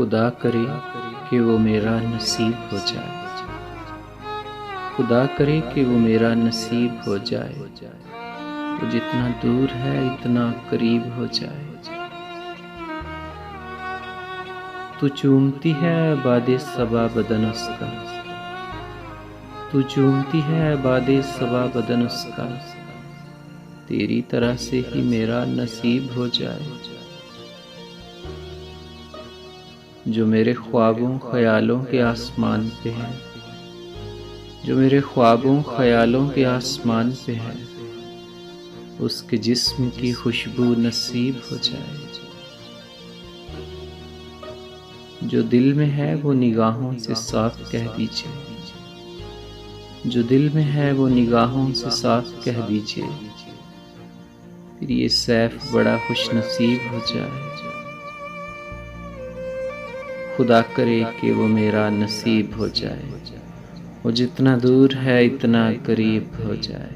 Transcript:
खुदा करे कि वो मेरा नसीब हो जाए, खुदा करे कि वो मेरा नसीब हो जाए। वो जितना दूर है इतना करीब हो जाए। तू चूमती है बादे सबा बदन उसका, तू चूमती है बादे सबा बदन उसका। तेरी तरह से ही मेरा नसीब हो जाए। जो मेरे ख्वाबों ख्यालों के आसमान पे है, जो मेरे ख्वाबों ख्यालों के आसमान पे है, उसके जिस्म की खुशबू नसीब हो जाए। जो दिल में है वो निगाहों से साफ कह दीजिए, जो दिल में है वो निगाहों से साफ कह दीजिए। फिर ये सैफ बड़ा खुश नसीब हो जाए। खुदा करे कि वो मेरा नसीब हो जाए। वो जितना दूर है इतना करीब हो जाए।